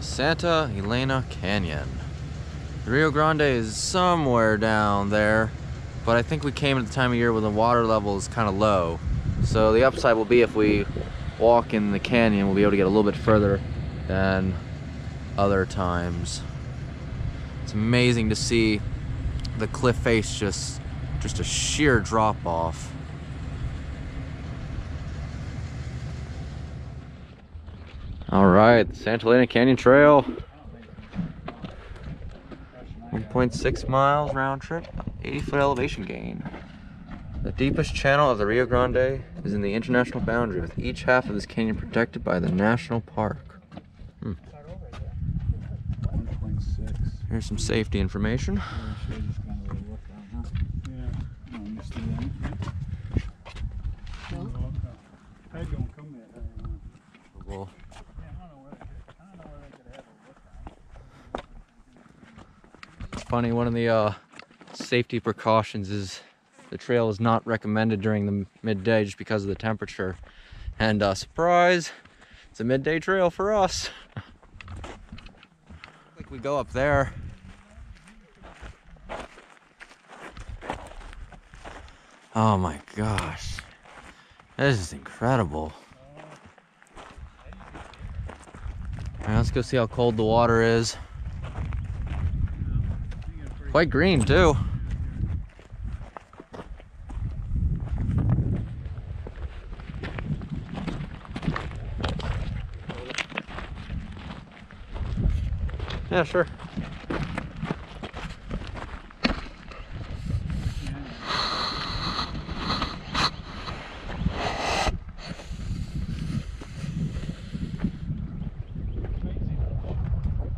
Santa Elena Canyon. The Rio Grande is somewhere down there, but I think we came at the time of year when the water level is kind of low. So the upside will be if we walk in the canyon, we'll be able to get a little bit further than other times. It's amazing to see the cliff face, just a sheer drop off. All right, the Santa Elena Canyon Trail. 1.6 miles round trip, 80-foot elevation gain. The deepest channel of the Rio Grande is in the international boundary, with each half of this canyon protected by the national park. 1.6. Here's some safety information. It's funny, one of the safety precautions is the trail is not recommended during the midday just because of the temperature. And surprise, it's a midday trail for us. Like we go up there. Oh my gosh, this is incredible. All right, let's go see how cold the water is. Quite green too. Yeah, sure.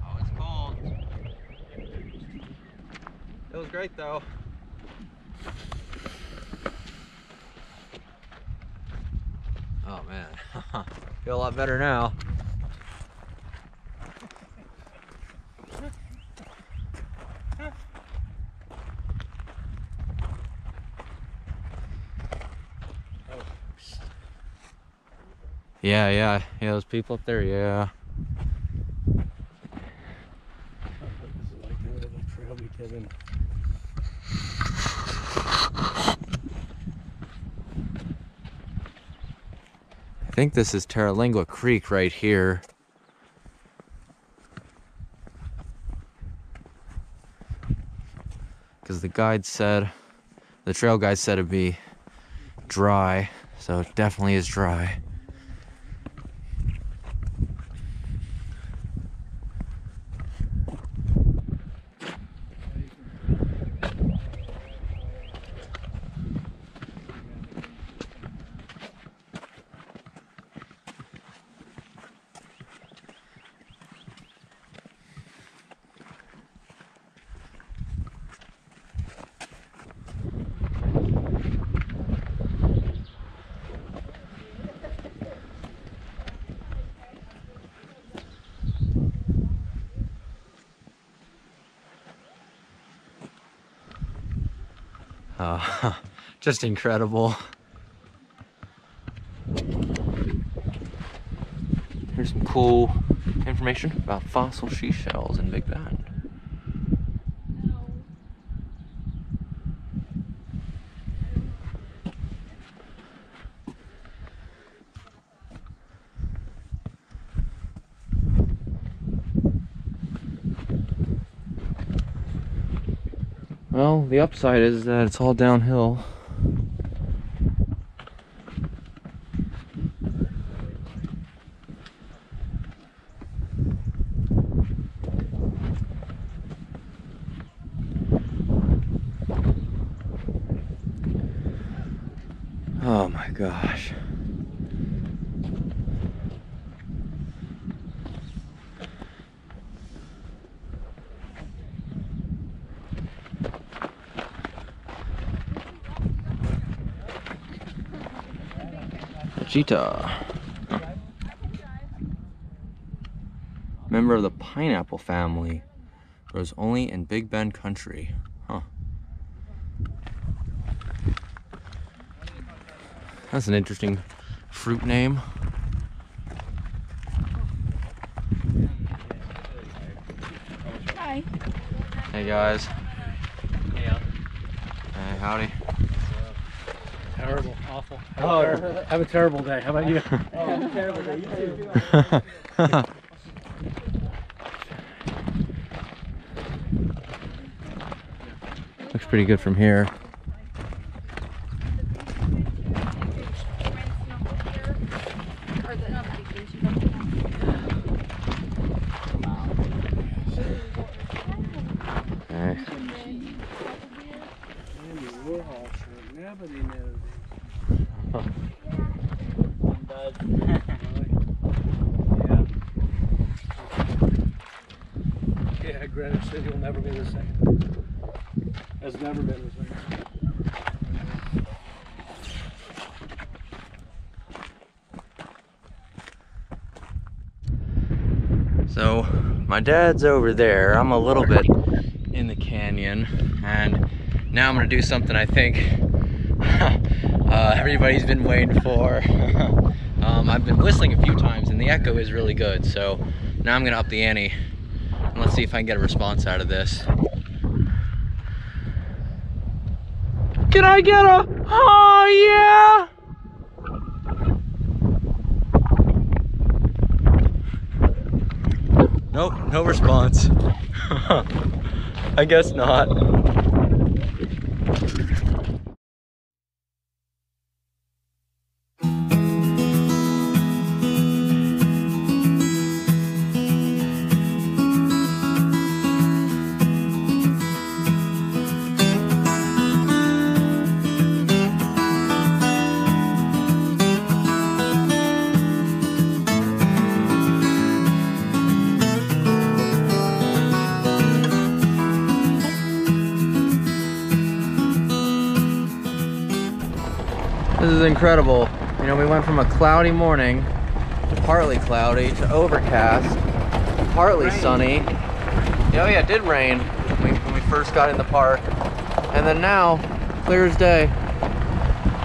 Oh, it's cold. It was great though. Oh man, feel a lot better now. Yeah, those people up there, yeah. I think this is Terralingua Creek right here. Because the guide said, the trail guide said it'd be dry, so it definitely is dry. Just incredible. Here's some cool information about fossil seashells in Big Bend. Well, the upside is that it's all downhill. Oh my gosh. Cheetah. Member of the pineapple family. Grows only in Big Bend country. Huh. That's an interesting fruit name. Hey guys. Hey, Hey, howdy. terrible, awful. Have a terrible day. How about you? Oh, terrible day. You too. Looks pretty good from here. Yeah, Greenwich City will never be the same. Has never been the same. So my dad's over there. I'm a little bit in the canyon, and now I'm gonna do something I think everybody's been waiting for. I've been whistling a few times and the echo is really good, so now I'm gonna up the ante and let's see if I can get a response out of this. Can I get a oh yeah? Nope, no response. I guess not. This is incredible. You know, we went from a cloudy morning to partly cloudy to overcast, to partly sunny. You know, yeah, it did rain when we first got in the park. And then now, clear as day,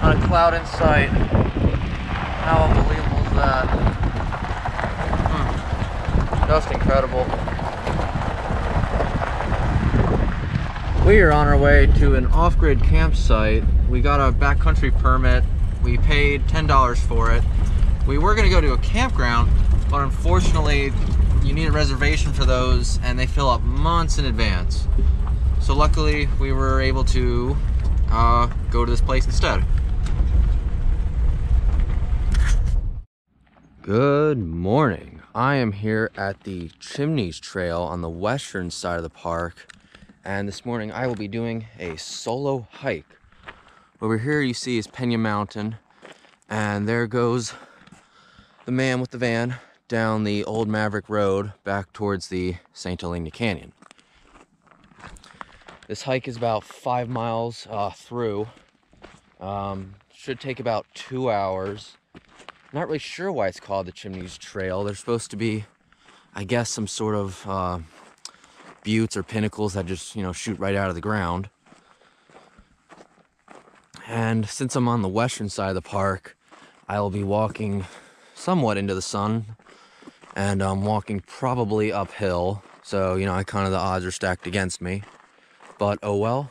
not a cloud in sight. How unbelievable is that? Just incredible. We are on our way to an off-grid campsite. We got a backcountry permit. We paid $10 for it. We were gonna go to a campground, but unfortunately, you need a reservation for those and they fill up months in advance. So luckily, we were able to go to this place instead. Good morning. I am here at the Chimneys Trail on the western side of the park. And this morning I will be doing a solo hike. Over here you see is Pena Mountain, and there goes the man with the van down the old Maverick Road back towards the St. Helena Canyon. This hike is about 5 miles through. Should take about 2 hours. Not really sure why it's called the Chimneys Trail. There's supposed to be, I guess, some sort of buttes or pinnacles that just, you know, shoot right out of the ground. And since I'm on the western side of the park, I will be walking somewhat into the sun, and I'm walking probably uphill. So, you know, the odds are stacked against me, but oh well.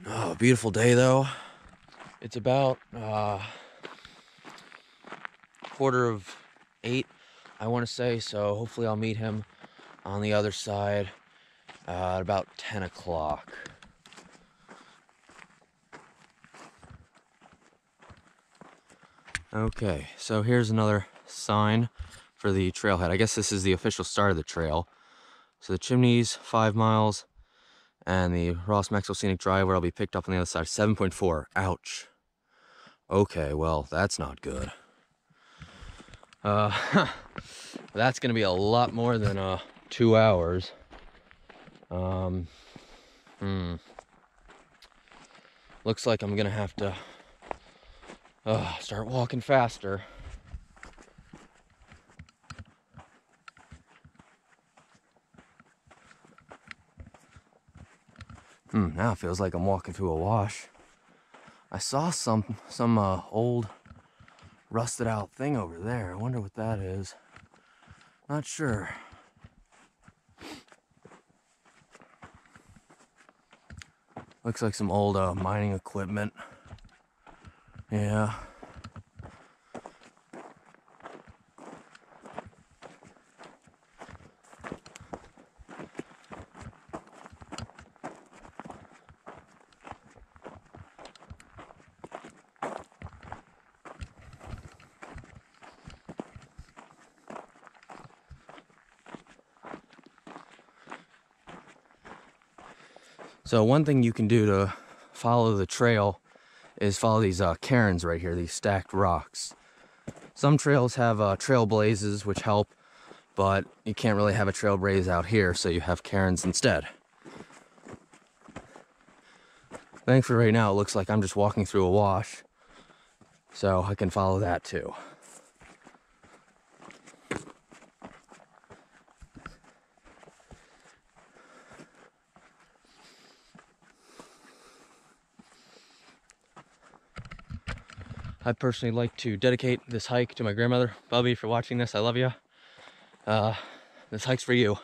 Oh, beautiful day though. It's about 7:45, I want to say, so hopefully I'll meet him on the other side at about 10 o'clock. Okay, so here's another sign for the trailhead. I guess this is the official start of the trail. So the Chimneys, 5 miles, and the Ross Maxwell Scenic Drive, where I'll be picked up on the other side, 7.4. Ouch. Okay, well, that's not good. That's gonna be a lot more than 2 hours. Looks like I'm gonna have to start walking faster. Now it feels like I'm walking through a wash. I saw some old rusted out thing over there. I wonder what that is. Not sure. Looks like some old mining equipment. Yeah. So one thing you can do to follow the trail is follow these cairns right here, these stacked rocks. Some trails have trail blazes, which help, but you can't really have a trail blaze out here, so you have cairns instead. Thankfully right now it looks like I'm just walking through a wash, so I can follow that too. I personally like to dedicate this hike to my grandmother. Bubby, if you're watching this, I love you. This hike's for you.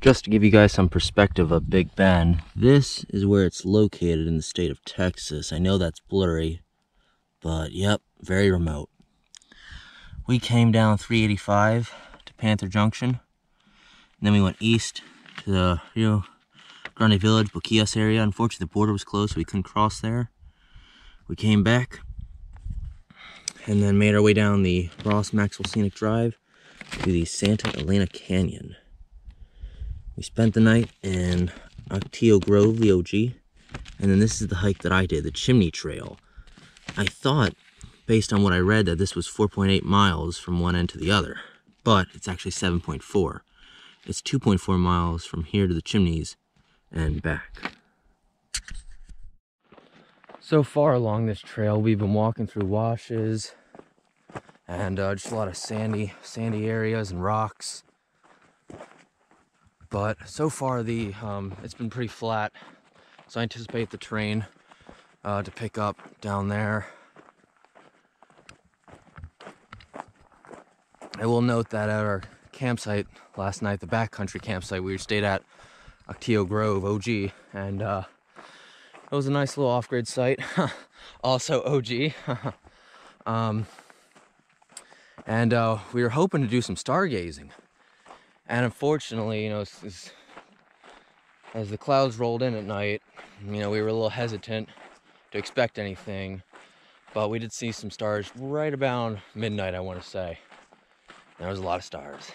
Just to give you guys some perspective of Big Bend, this is where it's located in the state of Texas. I know that's blurry, but yep, very remote. We came down 385 to Panther Junction. And then we went east to the Rio Grande Village, Boquillas area. Unfortunately, the border was closed, so we couldn't cross there. We came back and then made our way down the Ross Maxwell Scenic Drive to the Santa Elena Canyon. We spent the night in Ocotillo Grove, the OG, and then this is the hike that I did, the Chimney Trail. I thought, based on what I read, that this was 4.8 miles from one end to the other, but it's actually 7.4. It's 2.4 miles from here to the Chimneys and back. So far along this trail, we've been walking through washes and just a lot of sandy areas and rocks. But so far it's been pretty flat, so I anticipate the terrain to pick up down there. I will note that at our campsite last night, the backcountry campsite we stayed at, Ocotillo Grove OG, and it was a nice little off-grid site, also OG. And we were hoping to do some stargazing, and unfortunately, you know, as the clouds rolled in at night, you know, we were a little hesitant to expect anything, but we did see some stars right about midnight, I want to say. There was a lot of stars.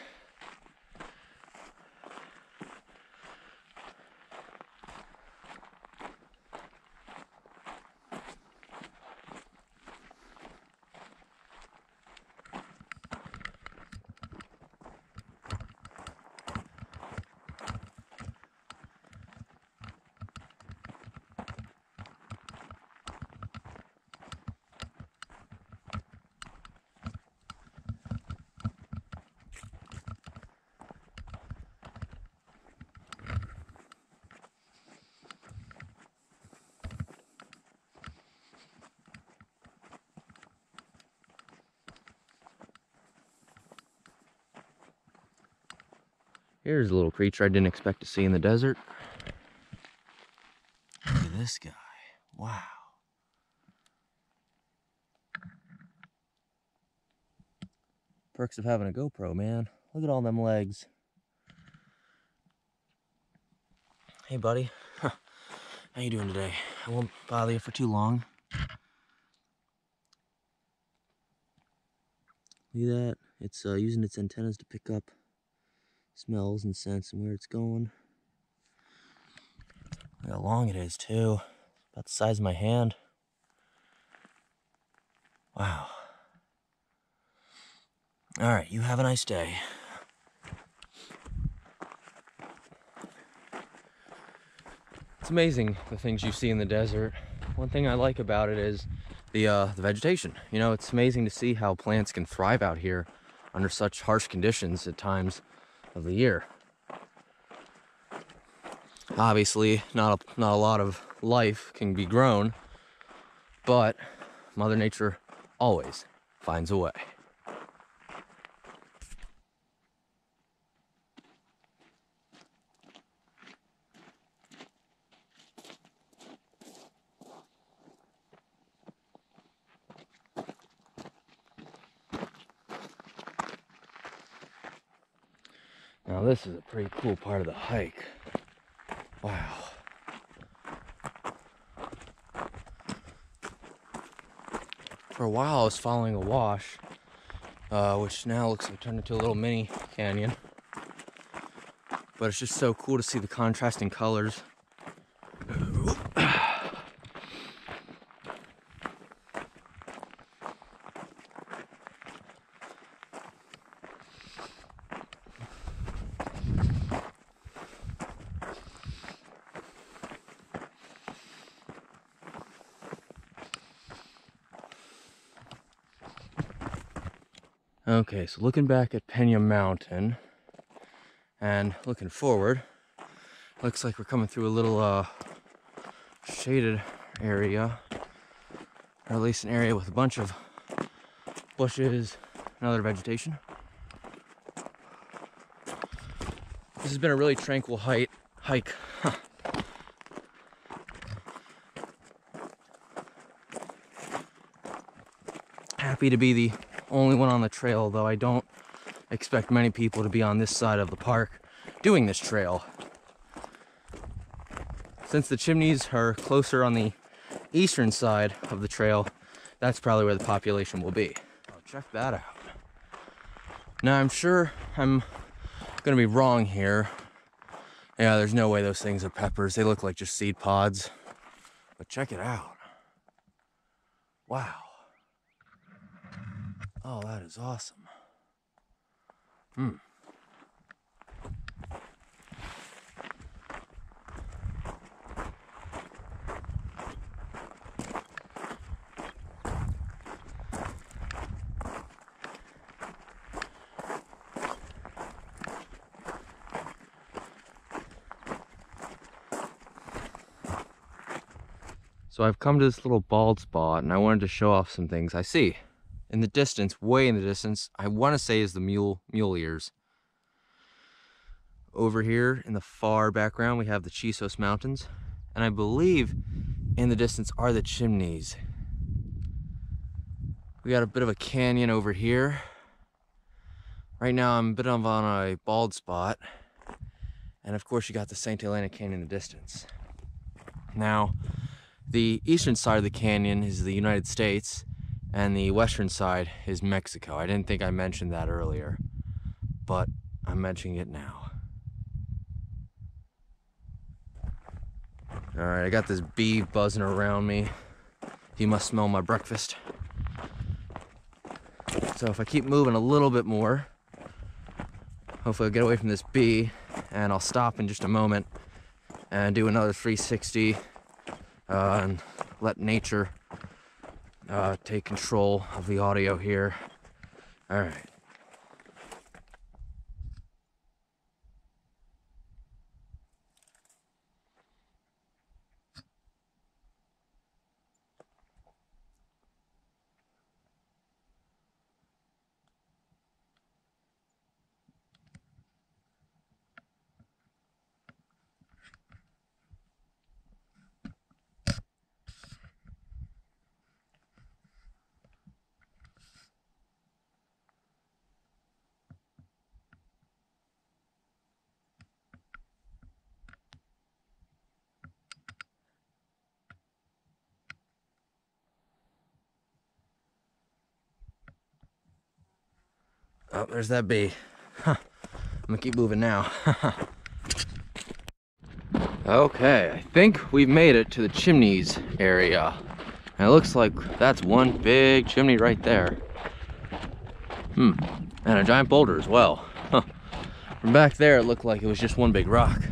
Here's a little creature I didn't expect to see in the desert. Look at this guy. Wow. Perks of having a GoPro, man. Look at all them legs. Hey, buddy. How you doing today? I won't bother you for too long. Look at that. It's using its antennas to pick up smells and scents and where it's going. Look how long it is too. About the size of my hand. Wow. Alright, you have a nice day. It's amazing the things you see in the desert. One thing I like about it is the vegetation. You know, it's amazing to see how plants can thrive out here under such harsh conditions at times of the year. Obviously, not a lot of life can be grown, but Mother Nature always finds a way. this is a pretty cool part of the hike. Wow. For a while I was following a wash, which now looks like turned into a little mini canyon. But it's just so cool to see the contrasting colors. Okay, so looking back at Pena Mountain and looking forward, looks like we're coming through a little shaded area, or at least an area with a bunch of bushes and other vegetation. This has been a really tranquil hike. Happy to be the only one on the trail, though I don't expect many people to be on this side of the park doing this trail. Since the Chimneys are closer on the eastern side of the trail, that's probably where the population will be. Oh, check that out. Now I'm sure I'm gonna be wrong here. Yeah, there's no way those things are peppers. They look like just seed pods. But check it out. Wow. Oh, that is awesome. So I've come to this little bald spot and I wanted to show off some things I see. In the distance, way in the distance, I want to say is the mule ears. Over here in the far background, we have the Chisos Mountains. And I believe in the distance are the Chimneys. We got a bit of a canyon over here. Right now I'm a bit on a bald spot. And of course you got the St. Helena Canyon in the distance. Now, the eastern side of the canyon is the United States, and the western side is Mexico. I didn't think I mentioned that earlier, but I'm mentioning it now. All right, I got this bee buzzing around me. He must smell my breakfast. So if I keep moving a little bit more, hopefully I'll get away from this bee, and I'll stop in just a moment and do another 360 and let nature take control of the audio here. All right. Oh, there's that bee. Huh. I'm gonna keep moving now. Okay, I think we've made it to the Chimneys area. And it looks like that's one big chimney right there. And a giant boulder as well. Huh. From back there, it looked like it was just one big rock.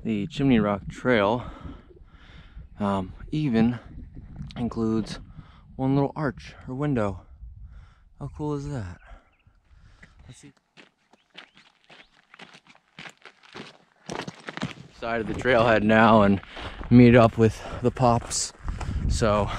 the Chimney Rock Trail even includes one little arch or window. How cool is that? Let's see. Side of the trailhead now and meet up with the Pops. So